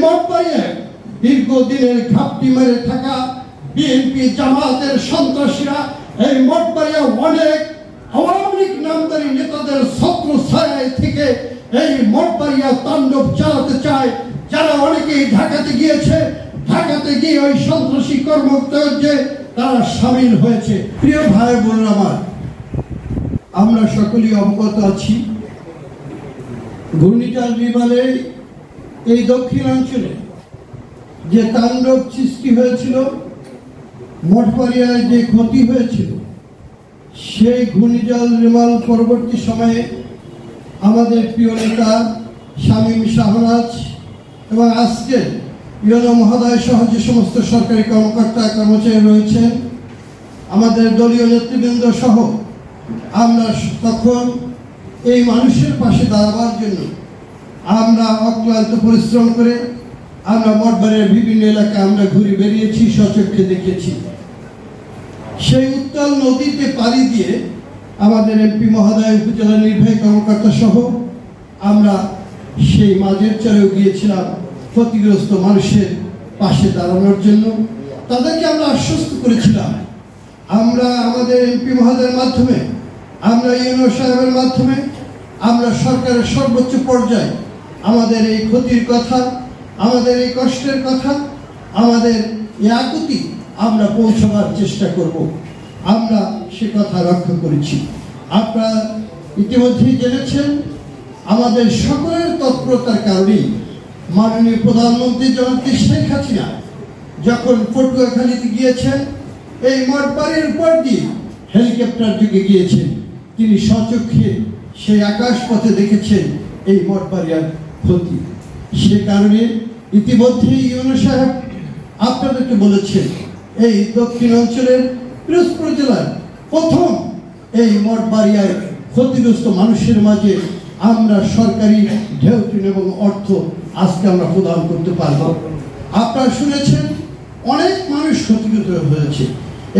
মঠবাড়িয়ায় দীর্ঘদিনের ঘাপটি মেরে থাকা বিএনপি জামাতের সন্ত্রাসীরা এই মঠবাড়িয়া অনেক আওয়ামী লীগ নামধারী নেতাদের ছত্রছায়ায় থেকে এই মঠবাড়িয়া তাণ্ডব চালাতে চায়। যারা অনেকেই ঢাকাতে গিয়েছে, ঢাকাতে গিয়ে ওই সন্ত্রাসী কর্মকাণ্ডে তারা সামিল হয়েছে। প্রিয় ভাই বোন আমার, আমরা সকলেই অবগত আছি ঘূর্ণিঝড় বিমানে এই দক্ষিণাঞ্চলে যে তাণ্ডব সৃষ্টি হয়েছিল, মঠবাড়িয়ায় যে ক্ষতি হয়েছিল, সেই ঘূর্ণিঝড় রিমাল পরবর্তী সময়ে আমাদের প্রিয় নেতা শামীম শাহনাজ এবং আজকে ইউনো মহোদয় সহ যে সমস্ত সরকারি কর্মকর্তা কর্মচারী রয়েছেন, আমাদের দলীয় নেতৃবৃন্দ সহ আমরা তখন এই মানুষের পাশে দাঁড়াবার জন্য আমরা অক্লান্ত পরিশ্রম করে আমরা মঠবাড়িয়ার বিভিন্ন এলাকায় আমরা ঘুরে বেরিয়েছি, সচক্ষে দেখেছি। সেই উত্তাল নদীতে পাড়ি দিয়ে আমাদের এমপি মহোদয়, উপজেলা নির্বাহী কর্মকর্তা সহ আমরা সেই মাঝের চরেও গিয়েছিলাম ক্ষতিগ্রস্ত মানুষের পাশে দাঁড়ানোর জন্য। তাদেরকে আমরা আশ্বস্ত করেছিলাম, আমরা আমাদের এমপি মহোদয়ের মাধ্যমে, আমরা ইউনো সাহেবের মাধ্যমে, আমরা সরকারের সর্বোচ্চ পর্যায়ে আমাদের এই ক্ষতির কথা, আমাদের এই কষ্টের কথা, আমাদের এই আকুতি আমরা পৌঁছাবার চেষ্টা করব। আমরা সে কথা রক্ষা করেছি। আপনারা ইতিমধ্যেই জেনেছেন, আমাদের সকলের তৎপরতার কারণেই মাননীয় প্রধানমন্ত্রী জনাব শেখ হাসিনা যখন পটুয়াখালীতে গিয়েছেন, এই মঠবাড়ির উপর দিয়ে হেলিকপ্টার যুগে গিয়েছেন, তিনি স্বচক্ষে সেই আকাশ পথে দেখেছেন এই মঠবাড়িয়ার ক্ষতি। সে কারণে ইতিমধ্যেই ইউনো সাহেব আপনাদেরকে বলেছেন, এই দক্ষিণ অঞ্চলের পিরোজপুর জেলার প্রথম এই মঠবাড়িয়ায় ক্ষতিগ্রস্ত মানুষের মাঝে আমরা সরকারি ঢেউটিন এবং অর্থ আজকে আমরা প্রদান করতে পারব। আপনারা শুনেছেন অনেক মানুষ ক্ষতিগ্রস্ত হয়েছে।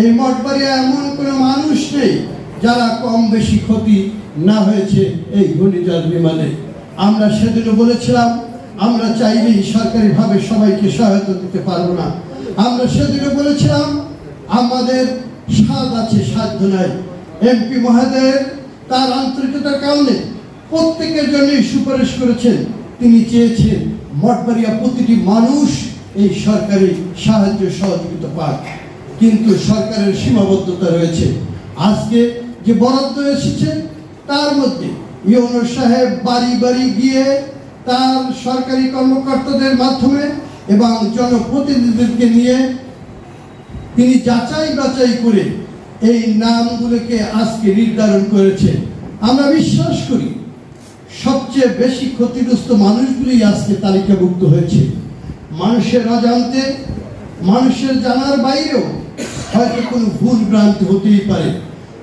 এই মঠবাড়িয়া এমন কোনো মানুষ নেই যারা কম বেশি ক্ষতি না হয়েছে এই ঘূর্ণিঝড় বিমানে। আমরা সেদিনও বলেছিলাম, আমরা চাইলেই সরকারিভাবে সবাইকে সহায়তা দিতে পারবো না। আমরা সেদিনও বলেছিলাম, আমাদের স্বাদ আছে, সাধ্য নাই। এমপি মহোদয়ের তার আন্তরিকতার কারণে প্রত্যেকের জন্যই সুপারিশ করেছেন। তিনি চেয়েছেন মঠবাড়িয়া প্রতিটি মানুষ এই সরকারি সাহায্য সহযোগিতা পাক, কিন্তু সরকারের সীমাবদ্ধতা রয়েছে। আজকে যে বরাদ্দ এসেছে তার মধ্যে ইউনো সাহেব বাড়ি বাড়ি গিয়ে তার সরকারি কর্মকর্তাদের মাধ্যমে এবং জনপ্রতিনিধিদেরকে নিয়ে তিনি যাচাই বাছাই করে এই নামগুলোকে আজকে নির্ধারণ করেছে। আমরা বিশ্বাস করি সবচেয়ে বেশি ক্ষতিগ্রস্ত মানুষগুলি আজকে তালিকাভুক্ত হয়েছে। মানুষের অজান্তে, মানুষের জানার বাইরেও হয়তো কোনো ভুল ভ্রান্তি হতেই পারে,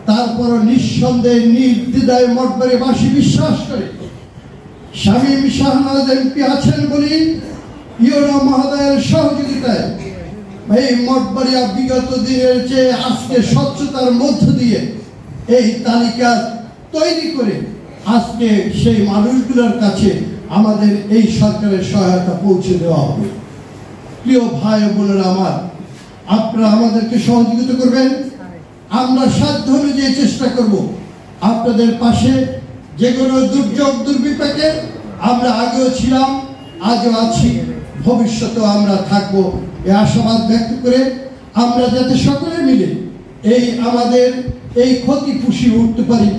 তারপরও নিঃসন্দেহে নির্দ্বিধায় মঠবাড়িয়াবাসী বিশ্বাস করে শামীম শাহনাজ এমপি আছেন বলেই ইউনো মহোদয়ের সহযোগিতায় এই মঠবাড়িয়া বিগত দিনের চেয়ে আজকে স্বচ্ছতার মধ্য দিয়ে এই তালিকা তৈরি করে আজকে সেই মানুষগুলোর কাছে আমাদের এই সরকারের সহায়তা পৌঁছে দেওয়া হবে। প্রিয় ভাই বোনেরা আমার, আপনারা আমাদেরকে সহযোগিতা করবেন। আমরা সাধ্য অনুযায়ী চেষ্টা করব আপনাদের পাশে। যে কোনো দুর্যোগ দুর্বিপাকে আমরা আগেও ছিলাম, আজও আছি, ভবিষ্যতেও আমরা থাকবো। এই আশাবাদ ব্যক্ত করে আমরা যাতে সকলে মিলে এই আমাদের এই ক্ষতি পুষিয়ে উঠতে পারি,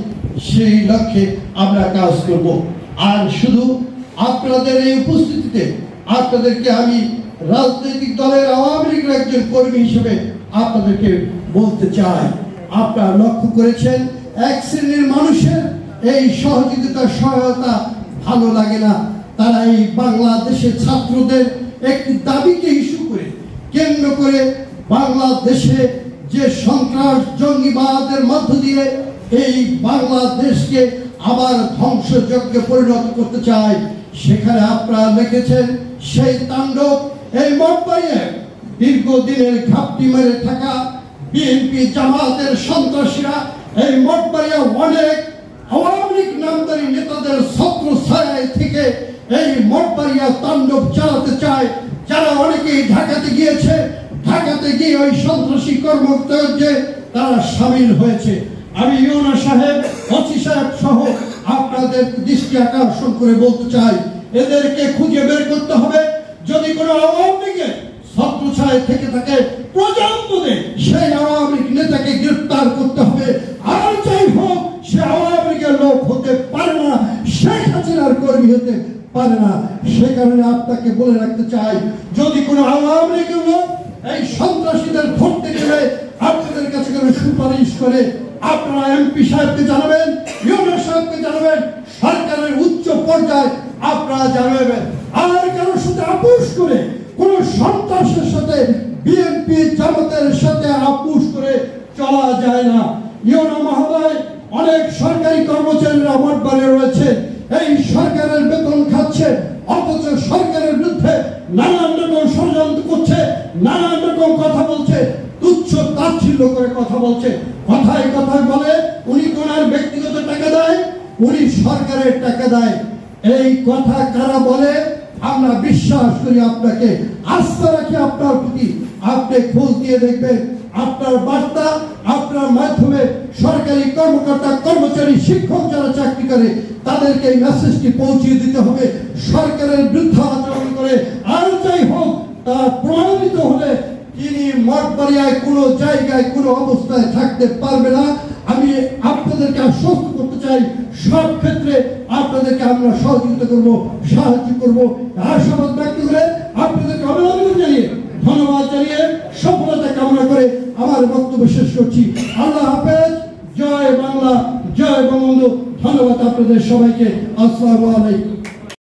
সেই লক্ষ্যে আমরা কাজ করব। আর শুধু আপনাদের এই উপস্থিতিতে আপনাদেরকে আমি রাজনৈতিক দলের আওয়ামী লীগের একজন কর্মী হিসেবে আপনাদেরকে বলতে চাই, আপনারা লক্ষ্য করেছেন এক শ্রেণীর মানুষের এই সহযোগিতা সহায়তা ভালো লাগে না। তারা এই বাংলাদেশের ছাত্রদের একটি দাবিকে ইস্যু করে কেন্দ্র করে বাংলাদেশে যে সন্ত্রাস জঙ্গিবাদের মধ্য দিয়ে এই বাংলাদেশকে আবার ধ্বংসযজ্ঞে পরিণত করতে চায়, সেখানে আপনারা লিখেছেন সেই তাণ্ডব এই মঠবাড়িয়ায় দীর্ঘদিনের ঘাপটি মেরে থাকা বিএনপি জামাতের সন্ত্রাসীরা এই মঠবাড়িয়া অনেক আওয়ামী লীগ নামধারী নেতাদের ছত্রছায়ায় থেকে এই মঠবাড়িয়া তাণ্ডব চালাতে চায়, যারা অনেকেই ঢাকাতে গিয়েছে, ঢাকাতে গিয়ে ওই সন্ত্রাসী কর্মকাণ্ডে তারা সামিল হয়েছে। আমি ইউনা সাহেব, ওসি সাহেব সহ আপনাদের দৃষ্টি আকর্ষণ করে বলতে চাই, এদেরকে খুঁজে বের করতে হবে। যদি কোনো আওয়ামী লীগের ছত্রছায়া থেকে থাকে প্রজন্মে, সেই আওয়ামী লীগ নেতাকে গ্রেফতার করতে হবে। আর যাই হোক, সে আওয়ামী লীগের লোক হতে পারে না, শেখ হাসিনার কর্মী হতে পারে না। সে কারণে আপনাকে বলে রাখতে চাই, যদি কোনো আওয়ামী লীগের লোক এই সন্ত্রাসীদের ধরতে গেলে আপনাদের কাছে কোনো সুপারিশ করে, আপনারা এমপি সাহেবকে জানাবেন, ইউনিয়ন সাহেবকে জানাবেন, সরকারের উচ্চ পর্যায়ে আপনারা জানাবেন। আর কারো সাথে আপোষ করে, কোন সন্ত্রাসের সাথে, বিএনপি জামাতের সাথে আপোষ করে চলা যায় না। ইউনিয়ন মহোদয়, অনেক সরকারি কর্মচারীরা মঠবাড়ি রয়েছে, এই সরকারের বেতন খাচ্ছে, অথচ সরকারের বিরুদ্ধে নানান রকম ষড়যন্ত্র করছে, নানান রকম কথা বলছে, তুচ্ছ তাচ্ছিল্য করে কথা বলছে। কথায় কথায় বলে উনি কোনার ব্যক্তিগত টাকা দেয়, উনি সরকারের টাকা দেয়। এই কথা কারা বলে? আমরা বিশ্বাস করি, আপনাকে আস্থা রাখি আপনার প্রতি। আপনি খোঁজ দিয়ে দেখবেন, আপনার বার্তা, আপনার মাধ্যমে সরকারি কর্মকর্তা, কর্মচারী, শিক্ষক যারা চাকরি করে তাদেরকে এই মেসেজটি পৌঁছিয়ে দিতে হবে। সরকারের বিরুদ্ধে আচরণ করে আর যাই হোক, তা প্রমাণিত হলে তিনি মঠবাড়িয়ায় কোনো জায়গায় কোনো অবস্থায় থাকতে পারবে না। আমি আপনাদেরকে আশ্বস্ত করতে চাই, সব ক্ষেত্রে আপনাদেরকে আমরা সহযোগিতা করব, সাহায্য করব। আশাবাদ ব্যক্ত করে আপনাদেরকে অভিনন্দন জানিয়ে, ধন্যবাদ জানিয়ে, সফলতা কামনা করে আমার বক্তব্য শেষ করছি। আল্লাহ হাফেজ। জয় বাংলা, জয় বঙ্গবন্ধু। ধন্যবাদ আপনাদের সবাইকে। আসসালামু আলাইকুম।